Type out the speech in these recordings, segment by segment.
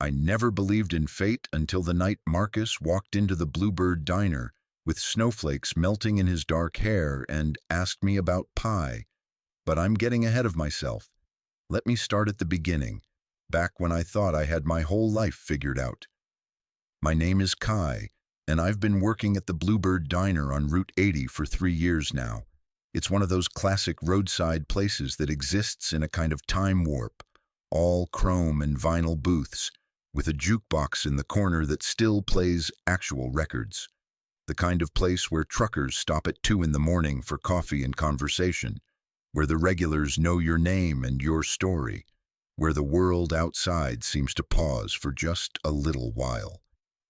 I never believed in fate until the night Marcus walked into the Bluebird Diner with snowflakes melting in his dark hair and asked me about pie. But I'm getting ahead of myself. Let me start at the beginning, back when I thought I had my whole life figured out. My name is Kai, and I've been working at the Bluebird Diner on Route 80 for 3 years now. It's one of those classic roadside places that exists in a kind of time warp, all chrome and vinyl booths, with a jukebox in the corner that still plays actual records. The kind of place where truckers stop at 2 in the morning for coffee and conversation, where the regulars know your name and your story, where the world outside seems to pause for just a little while.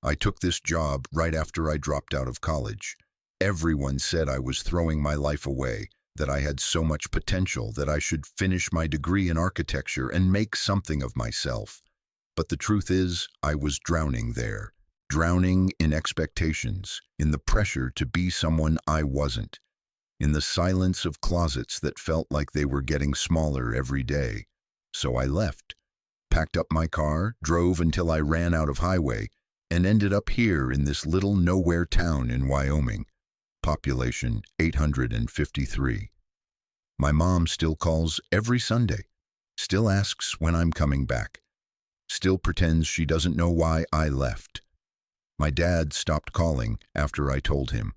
I took this job right after I dropped out of college. Everyone said I was throwing my life away, that I had so much potential, that I should finish my degree in architecture and make something of myself. But the truth is, I was drowning there, drowning in expectations, in the pressure to be someone I wasn't, in the silence of closets that felt like they were getting smaller every day. So I left, packed up my car, drove until I ran out of highway, and ended up here in this little nowhere town in Wyoming. Population 853. My mom still calls every Sunday, still asks when I'm coming back, still pretends she doesn't know why I left. My dad stopped calling after I told him.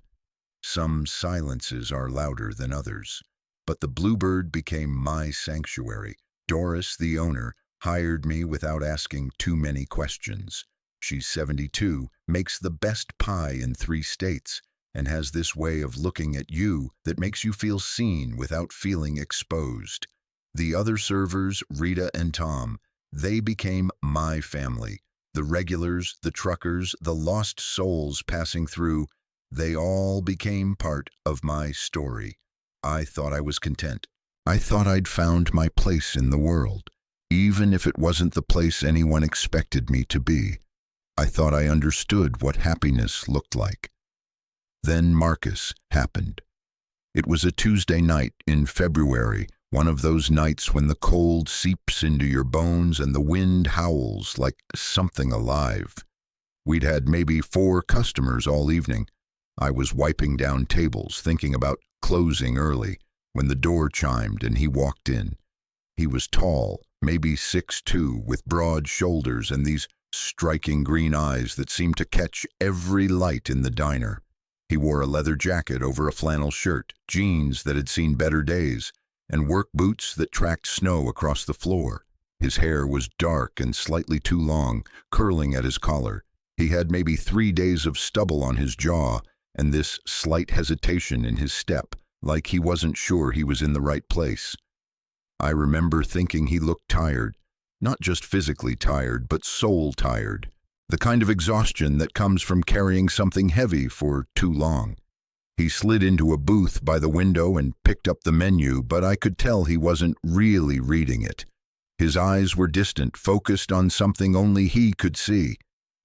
Some silences are louder than others, but the Bluebird became my sanctuary. Doris, the owner, hired me without asking too many questions. She's 72, makes the best pie in 3 states, and has this way of looking at you that makes you feel seen without feeling exposed. The other servers, Rita and Tom, they became my family. The regulars, the truckers, the lost souls passing through, they all became part of my story. I thought I was content. I thought I'd found my place in the world, even if it wasn't the place anyone expected me to be. I thought I understood what happiness looked like. Then Marcus happened. It was a Tuesday night in February, one of those nights when the cold seeps into your bones and the wind howls like something alive. We'd had maybe 4 customers all evening. I was wiping down tables, thinking about closing early, when the door chimed and he walked in. He was tall, maybe 6'2", with broad shoulders and these striking green eyes that seemed to catch every light in the diner. He wore a leather jacket over a flannel shirt, jeans that had seen better days, and work boots that tracked snow across the floor. His hair was dark and slightly too long, curling at his collar. He had maybe 3 days of stubble on his jaw, and this slight hesitation in his step, like he wasn't sure he was in the right place. I remember thinking he looked tired, not just physically tired, but soul tired, the kind of exhaustion that comes from carrying something heavy for too long. He slid into a booth by the window and picked up the menu, but I could tell he wasn't really reading it. His eyes were distant, focused on something only he could see.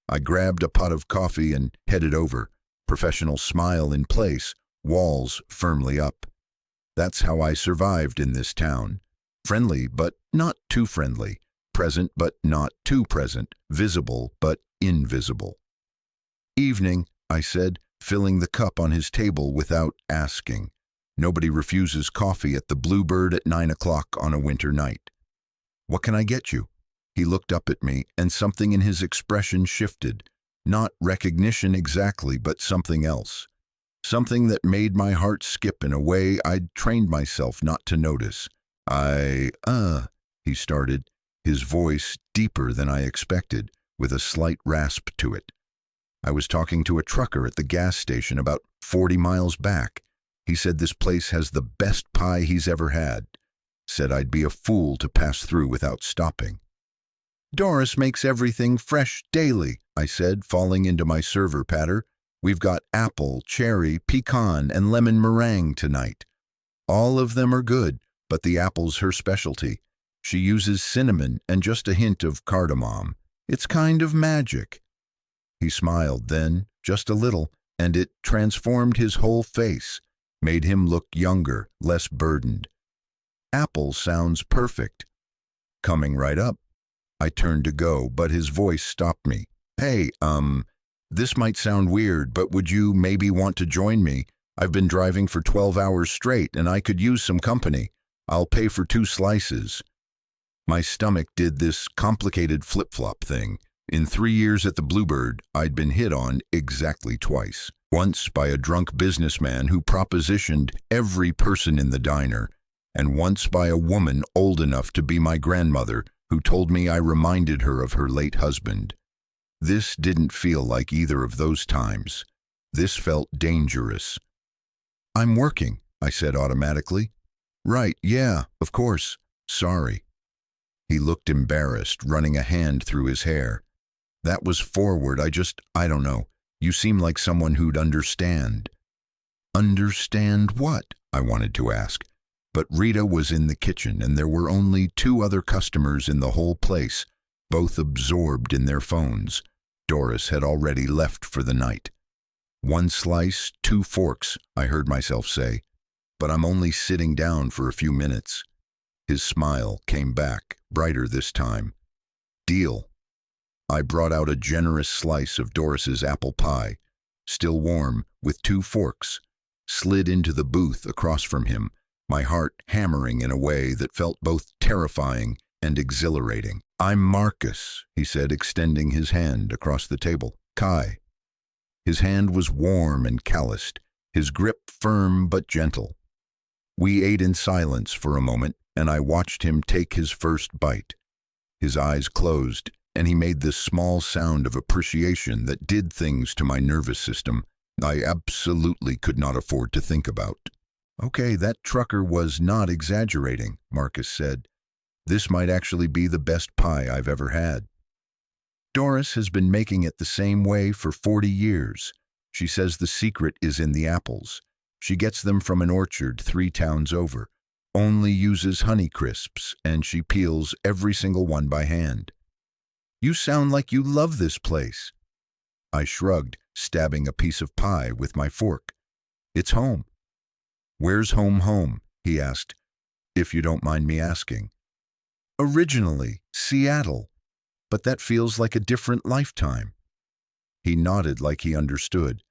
I grabbed a pot of coffee and headed over, professional smile in place, walls firmly up. That's how I survived in this town. Friendly, but not too friendly. Present, but not too present. Visible, but invisible. "Evening," I said, filling the cup on his table without asking. Nobody refuses coffee at the Bluebird at 9 o'clock on a winter night. "What can I get you?" He looked up at me, and something in his expression shifted. Not recognition exactly, but something else. Something that made my heart skip in a way I'd trained myself not to notice. He started, his voice deeper than I expected, with a slight rasp to it. I was talking to a trucker at the gas station about 40 miles back. He said this place has the best pie he's ever had. Said I'd be a fool to pass through without stopping. "Doris makes everything fresh daily," I said, falling into my server patter. "We've got apple, cherry, pecan, and lemon meringue tonight. All of them are good, but the apple's her specialty. She uses cinnamon and just a hint of cardamom. It's kind of magic." He smiled then, just a little, and it transformed his whole face, made him look younger, less burdened. "Apple sounds perfect." "Coming right up." I turned to go, but his voice stopped me. Hey, this might sound weird, but would you maybe want to join me? I've been driving for 12 hours straight and I could use some company. I'll pay for 2 slices. My stomach did this complicated flip-flop thing. In 3 years at the Bluebird, I'd been hit on exactly twice. Once by a drunk businessman who propositioned every person in the diner, and once by a woman old enough to be my grandmother who told me I reminded her of her late husband. This didn't feel like either of those times. This felt dangerous. I'm working, I said automatically. Right, yeah, of course. Sorry. He looked embarrassed, running a hand through his hair. That was forward. I don't know. You seem like someone who'd understand. Understand what? I wanted to ask. But Rita was in the kitchen and there were only 2 other customers in the whole place, both absorbed in their phones. Doris had already left for the night. 1 slice, 2 forks, I heard myself say. But I'm only sitting down for a few minutes. His smile came back, brighter this time. Deal. I brought out a generous slice of Doris's apple pie, still warm, with 2 forks, slid into the booth across from him, my heart hammering in a way that felt both terrifying and exhilarating. I'm Marcus, he said, extending his hand across the table. Kai. His hand was warm and calloused, his grip firm but gentle. We ate in silence for a moment, and I watched him take his first bite. His eyes closed, and he made this small sound of appreciation that did things to my nervous system I absolutely could not afford to think about. Okay, that trucker was not exaggerating, Marcus said. This might actually be the best pie I've ever had. Doris has been making it the same way for 40 years. She says the secret is in the apples. She gets them from an orchard 3 towns over, only uses Honey Crisps, and she peels every single one by hand. You sound like you love this place. I shrugged, stabbing a piece of pie with my fork. It's home. Where's home, he asked, if you don't mind me asking. Originally, Seattle, but that feels like a different lifetime. He nodded like he understood.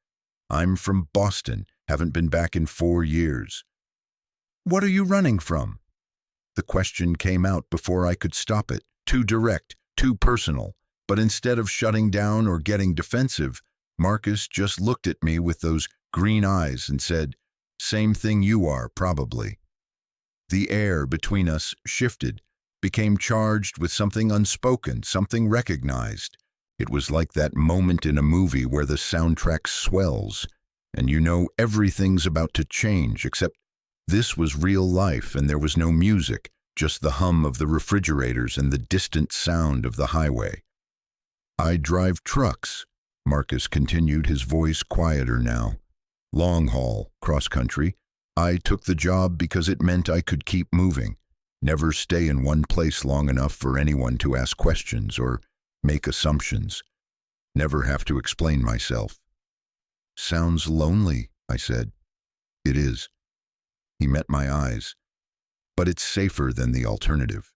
I'm from Boston, haven't been back in 4 years. What are you running from? The question came out before I could stop it, too direct, too personal, but instead of shutting down or getting defensive, Marcus just looked at me with those green eyes and said, Same thing you are, probably. The air between us shifted, became charged with something unspoken, something recognized. It was like that moment in a movie where the soundtrack swells, and you know everything's about to change, except this was real life and there was no music, just the hum of the refrigerators and the distant sound of the highway. I drive trucks, Marcus continued, his voice quieter now. Long haul, cross country. I took the job because it meant I could keep moving, never stay in one place long enough for anyone to ask questions or make assumptions, never have to explain myself. Sounds lonely, I said. It is. He met my eyes. But it's safer than the alternative.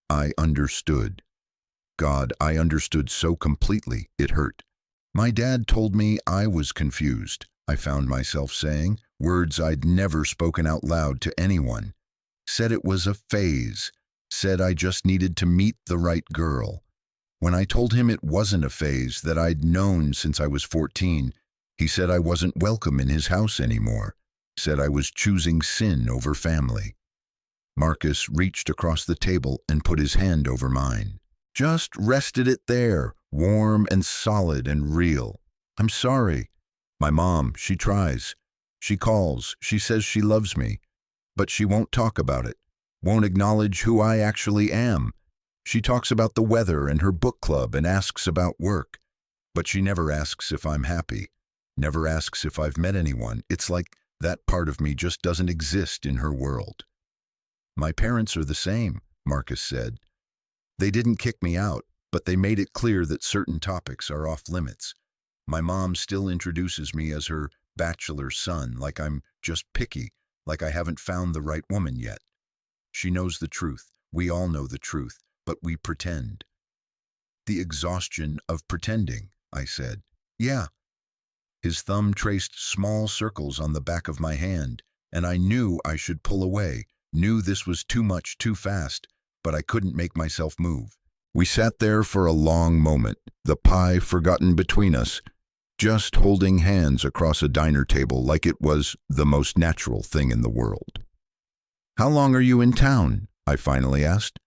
I understood. God, I understood so completely, it hurt. My dad told me I was confused, I found myself saying, words I'd never spoken out loud to anyone. Said it was a phase, said I just needed to meet the right girl. When I told him it wasn't a phase, that I'd known since I was 14, he said I wasn't welcome in his house anymore, said I was choosing sin over family. Marcus reached across the table and put his hand over mine. Just rested it there, warm and solid and real. I'm sorry. My mom, she tries. She calls, she says she loves me, but she won't talk about it, won't acknowledge who I actually am. She talks about the weather and her book club and asks about work, but she never asks if I'm happy, never asks if I've met anyone. It's like that part of me just doesn't exist in her world. My parents are the same, Marcus said. They didn't kick me out, but they made it clear that certain topics are off limits. My mom still introduces me as her bachelor son, like I'm just picky, like I haven't found the right woman yet. She knows the truth. We all know the truth, but we pretend. The exhaustion of pretending, I said. Yeah. His thumb traced small circles on the back of my hand, and I knew I should pull away, knew this was too much too fast, but I couldn't make myself move. We sat there for a long moment, the pie forgotten between us, just holding hands across a diner table like it was the most natural thing in the world. How long are you in town? I finally asked.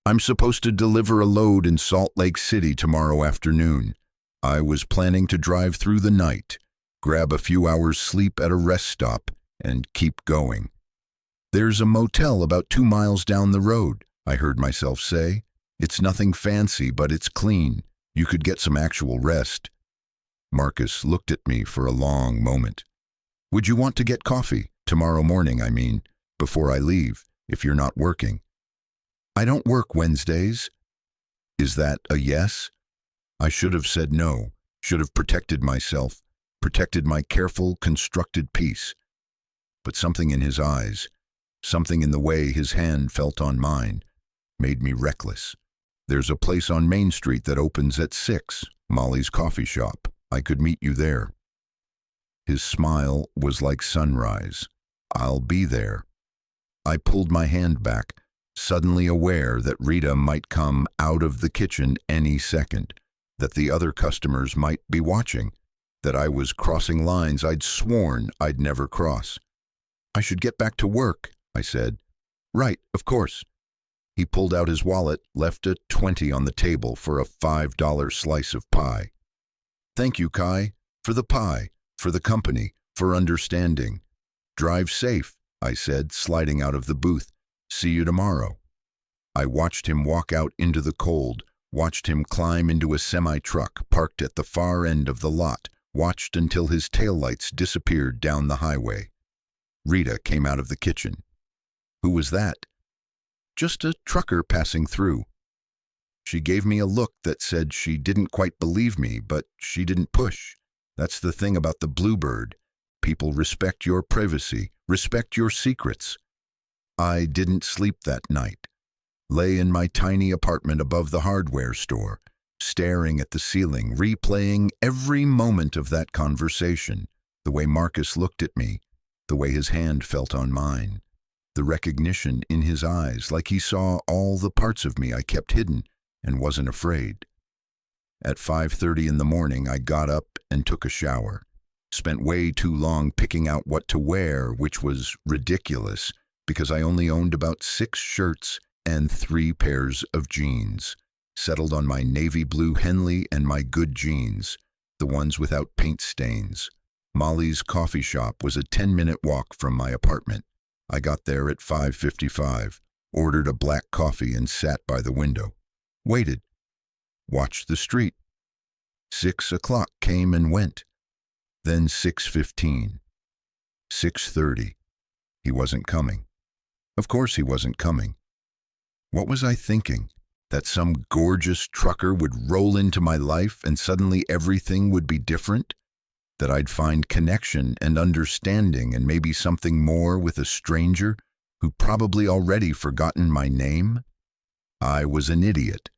I'm supposed to deliver a load in Salt Lake City tomorrow afternoon. I was planning to drive through the night, grab a few hours sleep at a rest stop, and keep going. There's a motel about 2 miles down the road, I heard myself say. It's nothing fancy, but it's clean. You could get some actual rest. Marcus looked at me for a long moment. Would you want to get coffee? Tomorrow morning, I mean, before I leave, if you're not working. I don't work Wednesdays. Is that a yes? I should have said no, should have protected myself, protected my careful, constructed peace. But something in his eyes, something in the way his hand felt on mine, made me reckless. There's a place on Main Street that opens at 6, Molly's coffee shop. I could meet you there. His smile was like sunrise. I'll be there. I pulled my hand back, suddenly aware that Rita might come out of the kitchen any second, that the other customers might be watching, that I was crossing lines I'd sworn I'd never cross. I should get back to work, I said. Right, of course. He pulled out his wallet, left a 20 on the table for a $5 slice of pie. Thank you, Kai, for the pie, for the company, for understanding. Drive safe, I said, sliding out of the booth. See you tomorrow. I watched him walk out into the cold, watched him climb into a semi-truck parked at the far end of the lot, watched until his taillights disappeared down the highway. Rita came out of the kitchen. Who was that? Just a trucker passing through. She gave me a look that said she didn't quite believe me, but she didn't push. That's the thing about the Bluebird. People respect your privacy, respect your secrets. I didn't sleep that night. Lay in my tiny apartment above the hardware store, staring at the ceiling, replaying every moment of that conversation, the way Marcus looked at me, the way his hand felt on mine, the recognition in his eyes, like he saw all the parts of me I kept hidden and wasn't afraid. At 5:30 in the morning, I got up and took a shower. Spent way too long picking out what to wear, which was ridiculous, because I only owned about 6 shirts and 3 pairs of jeans. Settled on my navy blue Henley and my good jeans, the ones without paint stains. Molly's coffee shop was a 10-minute walk from my apartment. I got there at 5:55, ordered a black coffee and sat by the window. Waited. Watched the street. 6 o'clock came and went. Then 6:15. 6:30. He wasn't coming. Of course he wasn't coming. What was I thinking? That some gorgeous trucker would roll into my life and suddenly everything would be different? That I'd find connection and understanding and maybe something more with a stranger who'd probably already forgotten my name? I was an idiot.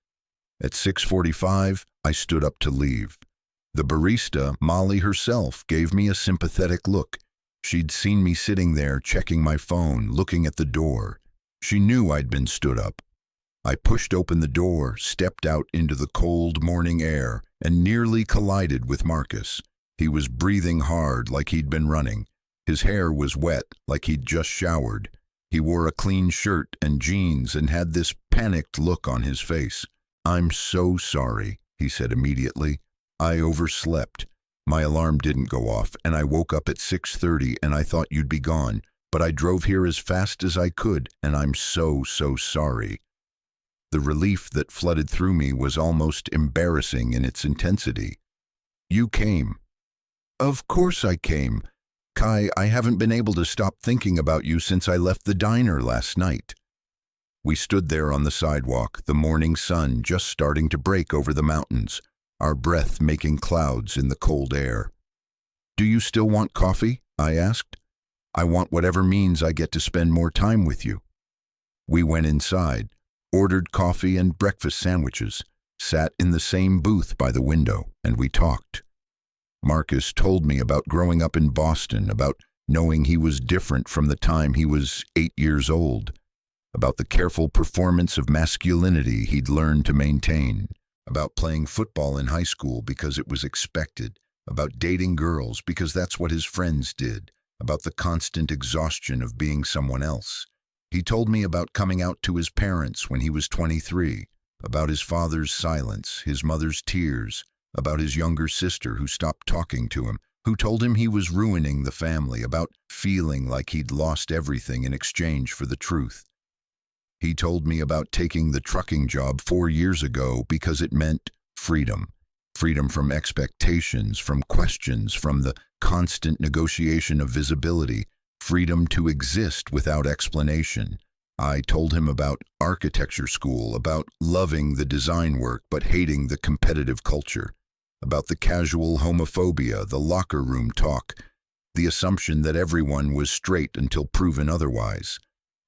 At 6:45, I stood up to leave. The barista, Molly herself, gave me a sympathetic look. She'd seen me sitting there checking my phone, looking at the door. She knew I'd been stood up. I pushed open the door, stepped out into the cold morning air, and nearly collided with Marcus. He was breathing hard like he'd been running. His hair was wet like he'd just showered. He wore a clean shirt and jeans and had this panicked look on his face. I'm so sorry, he said immediately. I overslept. My alarm didn't go off, and I woke up at 6:30 and I thought you'd be gone, but I drove here as fast as I could, and I'm so sorry. The relief that flooded through me was almost embarrassing in its intensity. You came. Of course I came. Kai, I haven't been able to stop thinking about you since I left the diner last night. We stood there on the sidewalk, the morning sun just starting to break over the mountains, our breath making clouds in the cold air. Do you still want coffee? I asked. I want whatever means I get to spend more time with you. We went inside, ordered coffee and breakfast sandwiches. sat in the same booth by the window, and we talked. Marcus told me about growing up in Boston, about knowing he was different from the time he was 8 years old, about the careful performance of masculinity he'd learned to maintain, about playing football in high school because it was expected, about dating girls because that's what his friends did, about the constant exhaustion of being someone else. He told me about coming out to his parents when he was 23, about his father's silence, his mother's tears, about his younger sister who stopped talking to him, who told him he was ruining the family, about feeling like he'd lost everything in exchange for the truth. He told me about taking the trucking job 4 years ago because it meant freedom. Freedom from expectations, from questions, from the constant negotiation of visibility, freedom to exist without explanation. I told him about architecture school, about loving the design work but hating the competitive culture, about the casual homophobia, the locker room talk, the assumption that everyone was straight until proven otherwise,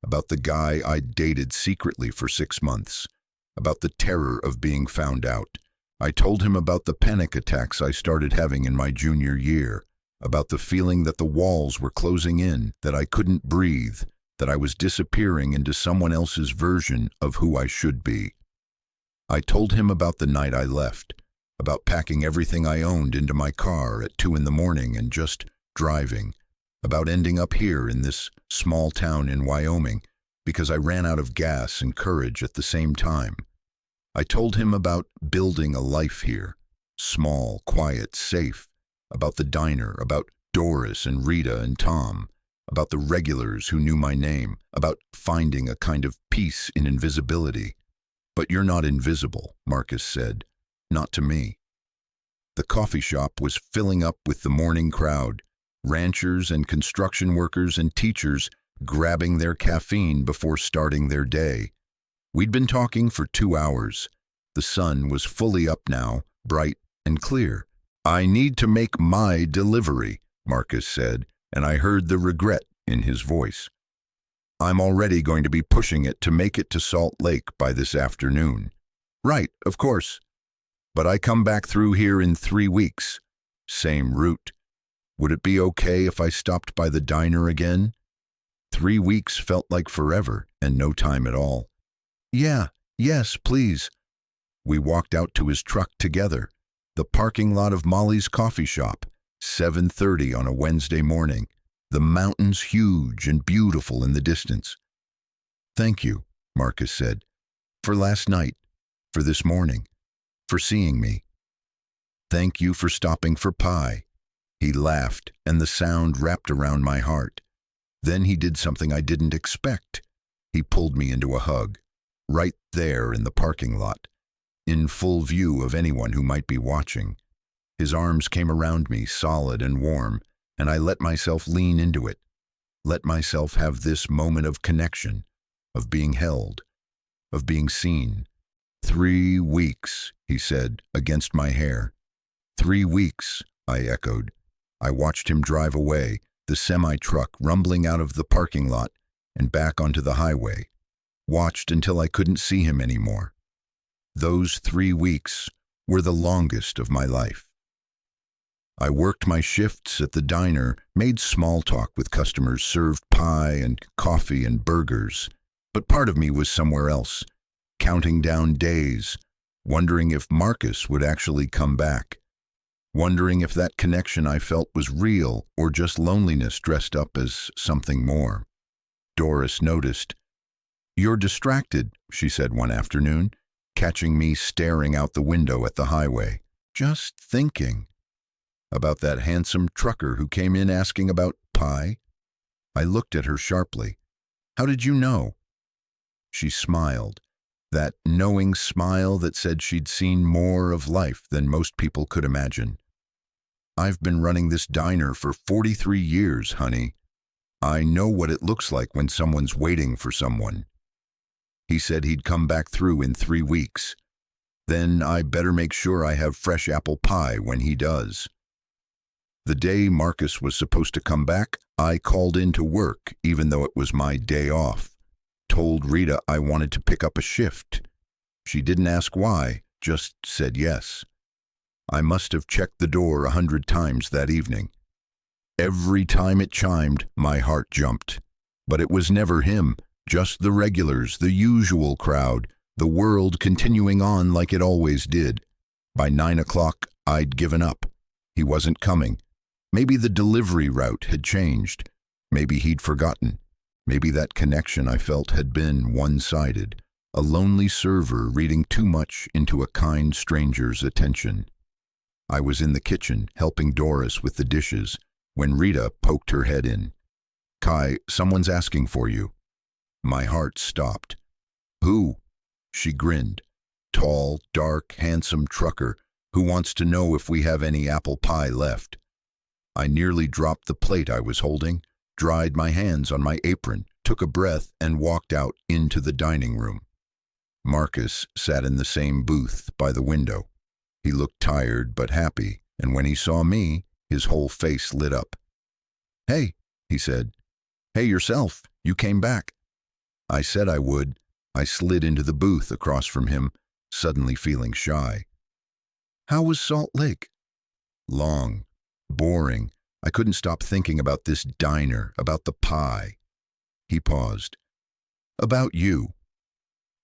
about the guy I'd dated secretly for 6 months, about the terror of being found out. I told him about the panic attacks I started having in my junior year, about the feeling that the walls were closing in, that I couldn't breathe, that I was disappearing into someone else's version of who I should be. I told him about the night I left, about packing everything I owned into my car at 2 a.m. and just driving, about ending up here in this small town in Wyoming because I ran out of gas and courage at the same time. I told him about building a life here, small, quiet, safe, about the diner, about Doris and Rita and Tom, about the regulars who knew my name, about finding a kind of peace in invisibility. But you're not invisible, Marcus said, not to me. The coffee shop was filling up with the morning crowd, ranchers and construction workers and teachers grabbing their caffeine before starting their day. We'd been talking for 2 hours. The sun was fully up now, bright and clear. I need to make my delivery, Marcus said, and I heard the regret in his voice. I'm already going to be pushing it to make it to Salt Lake by this afternoon. Right, of course. But I come back through here in 3 weeks. Same route. Would it be okay if I stopped by the diner again? 3 weeks felt like forever and no time at all. Yes, please. We walked out to his truck together, the parking lot of Molly's coffee shop, 7:30 on a Wednesday morning, the mountains huge and beautiful in the distance. Thank you, Marcus said, for last night, for this morning, for seeing me. Thank you for stopping for pie. He laughed, and the sound wrapped around my heart. Then he did something I didn't expect. He pulled me into a hug, right there in the parking lot, in full view of anyone who might be watching. His arms came around me, solid and warm, and I let myself lean into it, let myself have this moment of connection, of being held, of being seen. 3 weeks, he said, against my hair. 3 weeks, I echoed. I watched him drive away, the semi-truck rumbling out of the parking lot and back onto the highway. Watched until I couldn't see him anymore. Those 3 weeks were the longest of my life. I worked my shifts at the diner, made small talk with customers, served pie and coffee and burgers. But part of me was somewhere else, counting down days, wondering if Marcus would actually come back. Wondering if that connection I felt was real or just loneliness dressed up as something more. Doris noticed. You're distracted, she said one afternoon, catching me staring out the window at the highway. Just thinking. About that handsome trucker who came in asking about pie? I looked at her sharply. How did you know? She smiled. That knowing smile that said she'd seen more of life than most people could imagine. I've been running this diner for 43 years, honey. I know what it looks like when someone's waiting for someone. He said he'd come back through in 3 weeks. Then I better make sure I have fresh apple pie when he does. The day Marcus was supposed to come back, I called in to work, even though it was my day off. Told Rita I wanted to pick up a shift. She didn't ask why, just said yes. I must have checked the door 100 times that evening. Every time it chimed, my heart jumped. But it was never him, just the regulars, the usual crowd, the world continuing on like it always did. By 9 o'clock, I'd given up. He wasn't coming. Maybe the delivery route had changed. Maybe he'd forgotten. Maybe that connection I felt had been one-sided, a lonely server reading too much into a kind stranger's attention. I was in the kitchen, helping Doris with the dishes, when Rita poked her head in. "Kai, someone's asking for you." My heart stopped. "Who?" She grinned. "Tall, dark, handsome trucker who wants to know if we have any apple pie left." I nearly dropped the plate I was holding, dried my hands on my apron, took a breath, and walked out into the dining room. Marcus sat in the same booth by the window. He looked tired but happy, and when he saw me, his whole face lit up. "Hey," he said. "Hey yourself, you came back." I said I would. I slid into the booth across from him, suddenly feeling shy. "How was Salt Lake?" "Long. Boring. I couldn't stop thinking about this diner, about the pie." He paused. "About you."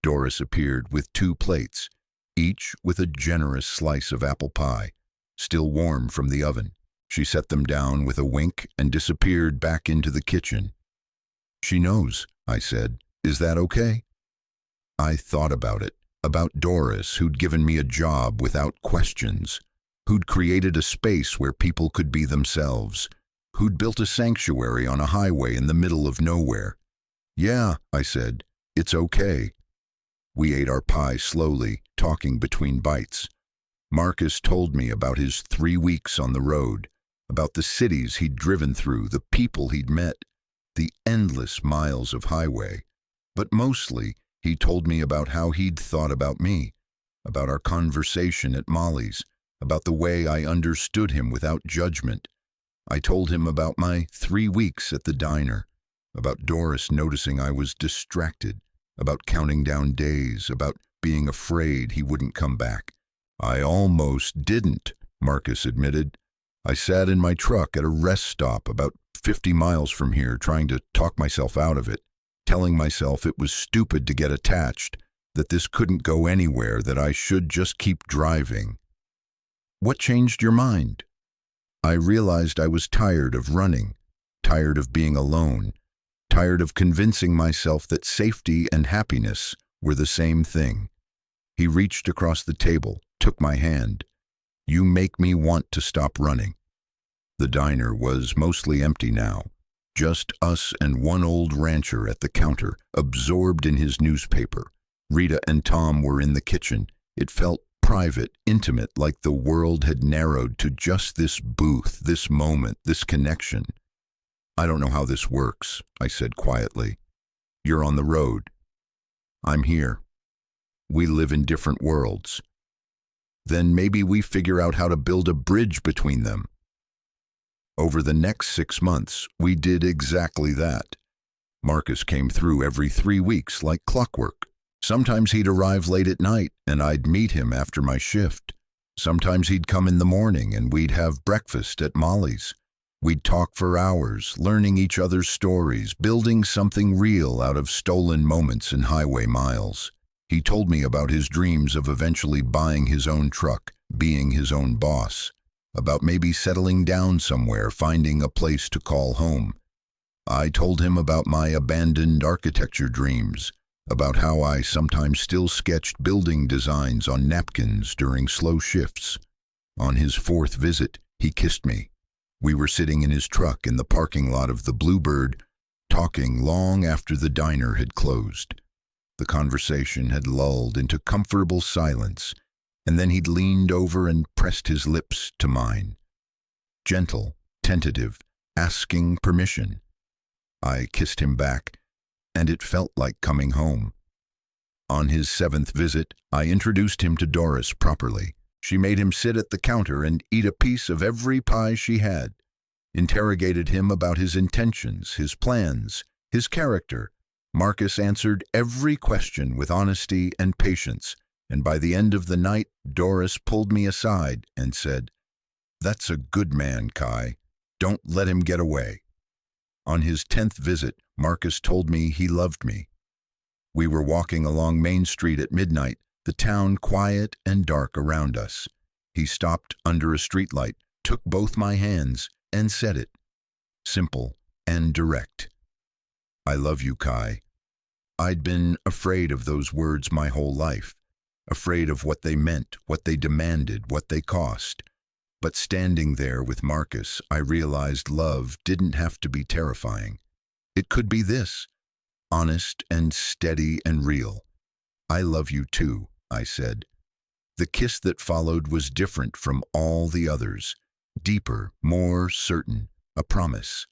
Doris appeared with 2 plates, each with a generous slice of apple pie, still warm from the oven. She set them down with a wink and disappeared back into the kitchen. "She knows," I said. "Is that okay?" I thought about it, about Doris, who'd given me a job without questions, who'd created a space where people could be themselves, who'd built a sanctuary on a highway in the middle of nowhere. "Yeah," I said, "it's okay." We ate our pie slowly, talking between bites. Marcus told me about his 3 weeks on the road, about the cities he'd driven through, the people he'd met, the endless miles of highway. But mostly, he told me about how he'd thought about me, about our conversation at Molly's, about the way I understood him without judgment. I told him about my 3 weeks at the diner, about Doris noticing I was distracted, about counting down days, about being afraid he wouldn't come back. "I almost didn't," Marcus admitted. "I sat in my truck at a rest stop about 50 miles from here trying to talk myself out of it, telling myself it was stupid to get attached, that this couldn't go anywhere, that I should just keep driving." "What changed your mind?" "I realized I was tired of running, tired of being alone, tired of convincing myself that safety and happiness were the same thing." He reached across the table, took my hand. "You make me want to stop running." The diner was mostly empty now, just us and one old rancher at the counter, absorbed in his newspaper. Rita and Tom were in the kitchen. It felt private, intimate, like the world had narrowed to just this booth, this moment, this connection. "I don't know how this works," I said quietly. "You're on the road. I'm here. We live in different worlds. Then maybe we figure out how to build a bridge between them." Over the next 6 months, we did exactly that. Marcus came through every 3 weeks like clockwork. Sometimes he'd arrive late at night and I'd meet him after my shift. Sometimes he'd come in the morning and we'd have breakfast at Molly's. We'd talk for hours, learning each other's stories, building something real out of stolen moments and highway miles. He told me about his dreams of eventually buying his own truck, being his own boss, about maybe settling down somewhere, finding a place to call home. I told him about my abandoned architecture dreams, about how I sometimes still sketched building designs on napkins during slow shifts. On his 4th visit, he kissed me. We were sitting in his truck in the parking lot of the Bluebird, talking long after the diner had closed. The conversation had lulled into comfortable silence, and then he'd leaned over and pressed his lips to mine. Gentle, tentative, asking permission. I kissed him back, and it felt like coming home. On his 7th visit, I introduced him to Doris properly. She made him sit at the counter and eat a piece of every pie she had, interrogated him about his intentions, his plans, his character. Marcus answered every question with honesty and patience, And by the end of the night, Doris pulled me aside and said, "That's a good man, Kai. Don't let him get away." On his 10th visit, Marcus told me he loved me. We were walking along Main Street at midnight, the town quiet and dark around us. He stopped under a streetlight, took both my hands, and said it. Simple and direct. "I love you, Kai." I'd been afraid of those words my whole life, afraid of what they meant, what they demanded, what they cost. But standing there with Marcus, I realized love didn't have to be terrifying. It could be this, honest and steady and real. "I love you too," I said. The kiss that followed was different from all the others, deeper, more certain, a promise.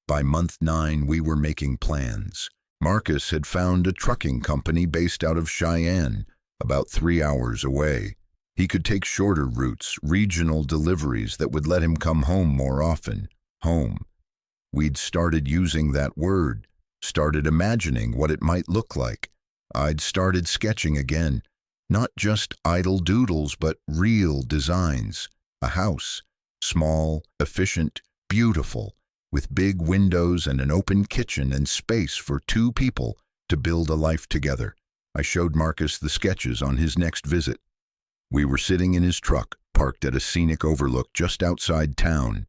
By month 9, we were making plans. Marcus had found a trucking company based out of Cheyenne, about 3 hours away. He could take shorter routes, regional deliveries that would let him come home more often. Home. We'd started using that word, started imagining what it might look like. I'd started sketching again, not just idle doodles, but real designs. A house, small, efficient, beautiful, with big windows and an open kitchen and space for 2 people to build a life together. I showed Marcus the sketches on his next visit. We were sitting in his truck, parked at a scenic overlook just outside town.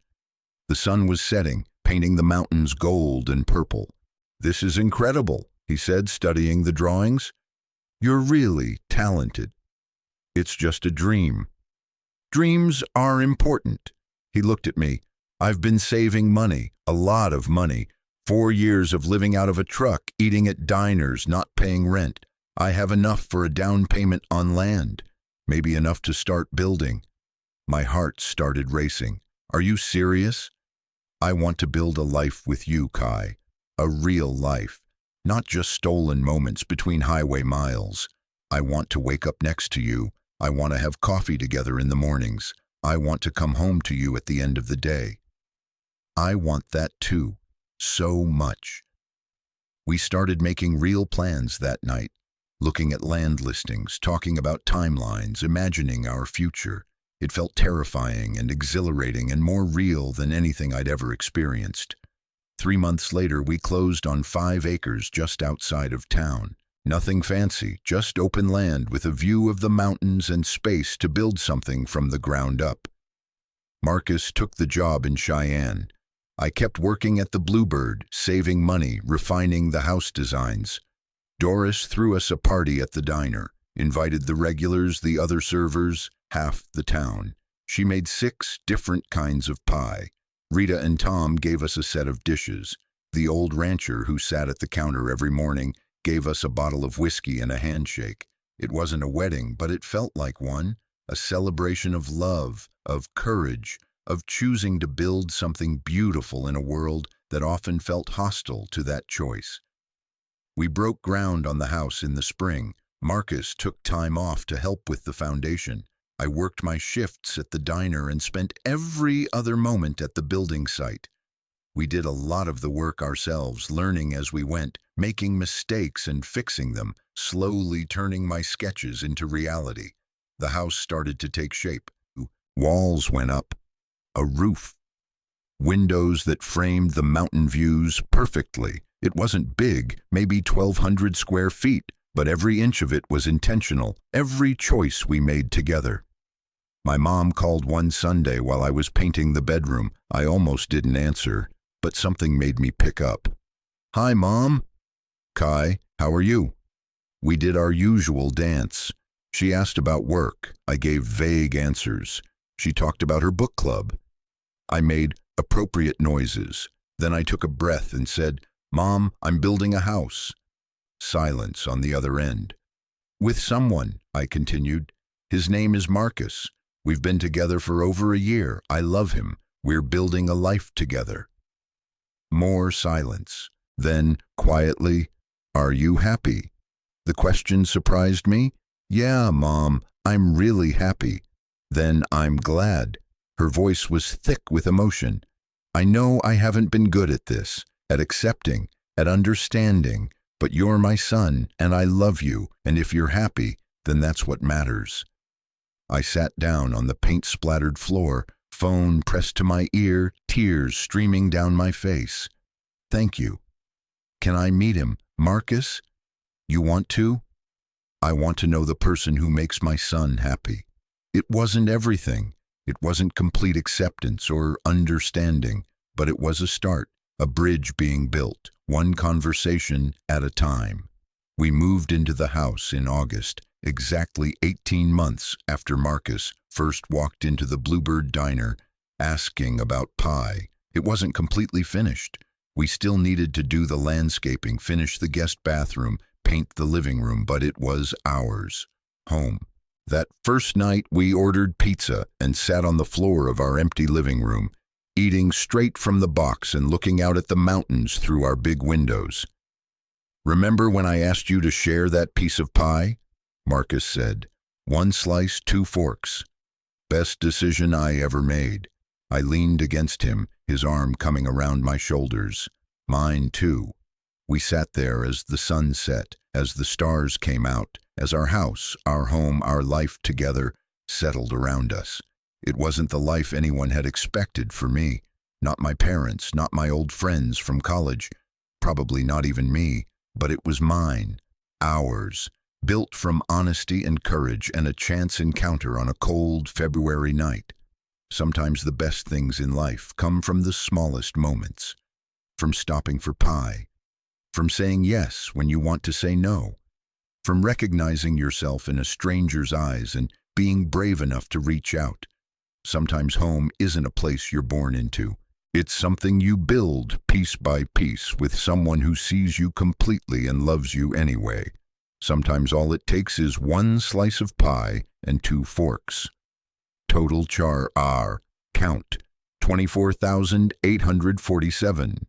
The sun was setting, painting the mountains gold and purple. "This is incredible," he said, studying the drawings. "You're really talented." "It's just a dream." "Dreams are important." He looked at me. "I've been saving money, a lot of money. 4 years of living out of a truck, eating at diners, not paying rent. I have enough for a down payment on land. Maybe enough to start building." My heart started racing. "Are you serious?" "I want to build a life with you, Kai. A real life. Not just stolen moments between highway miles. I want to wake up next to you. I want to have coffee together in the mornings. I want to come home to you at the end of the day." I want that too. So much. We started making real plans that night. Looking at land listings, talking about timelines, imagining our future. It felt terrifying and exhilarating and more real than anything I'd ever experienced. 3 months later, we closed on 5 acres just outside of town. Nothing fancy, just open land with a view of the mountains and space to build something from the ground up. Marcus took the job in Cheyenne. I kept working at the Bluebird, saving money, refining the house designs. Doris threw us a party at the diner, invited the regulars, the other servers, half the town. She made 6 different kinds of pie. Rita and Tom gave us a set of dishes. The old rancher who sat at the counter every morning gave us a bottle of whiskey and a handshake. It wasn't a wedding, but it felt like one, a celebration of love, of courage, of choosing to build something beautiful in a world that often felt hostile to that choice. We broke ground on the house in the spring. Marcus took time off to help with the foundation. I worked my shifts at the diner and spent every other moment at the building site. We did a lot of the work ourselves, learning as we went, making mistakes and fixing them, slowly turning my sketches into reality. The house started to take shape. Walls went up. A roof. Windows that framed the mountain views perfectly. It wasn't big, maybe 1,200 square feet, but every inch of it was intentional, every choice we made together. My mom called one Sunday while I was painting the bedroom. I almost didn't answer, but something made me pick up. "Hi, Mom." "Kai, how are you?" We did our usual dance. She asked about work. I gave vague answers. She talked about her book club. I made appropriate noises. Then I took a breath and said, "Mom, I'm building a house." Silence on the other end. "With someone," I continued. "His name is Marcus. We've been together for over a year. I love him. We're building a life together." More silence. Then, quietly, "Are you happy?" The question surprised me. "Yeah, Mom, I'm really happy." Then, "I'm glad." Her voice was thick with emotion. "I know I haven't been good at this, at accepting, at understanding, but you're my son, and I love you, and if you're happy, then that's what matters. I sat down on the paint-splattered floor, phone pressed to my ear, tears streaming down my face. Thank you. Can I meet him, Marcus? You want to? I want to know the person who makes my son happy. It wasn't everything. It wasn't complete acceptance or understanding, but it was a start, a bridge being built, one conversation at a time. We moved into the house in August, exactly 18 months after Marcus first walked into the Bluebird Diner asking about pie. It wasn't completely finished. We still needed to do the landscaping, finish the guest bathroom, paint the living room, but it was ours. Home. That first night, we ordered pizza and sat on the floor of our empty living room, eating straight from the box and looking out at the mountains through our big windows. Remember when I asked you to share that piece of pie? Marcus said. 1 slice, 2 forks. Best decision I ever made. I leaned against him, his arm coming around my shoulders. Mine too. We sat there as the sun set, as the stars came out, as our house, our home, our life together settled around us. It wasn't the life anyone had expected for me. Not my parents, not my old friends from college, probably not even me, but it was mine, ours, built from honesty and courage and a chance encounter on a cold February night. Sometimes the best things in life come from the smallest moments, from stopping for pie, from saying yes when you want to say no, from recognizing yourself in a stranger's eyes and being brave enough to reach out. Sometimes home isn't a place you're born into. It's something you build piece by piece with someone who sees you completely and loves you anyway. Sometimes all it takes is 1 slice of pie and 2 forks. Total char R. Count 24,847.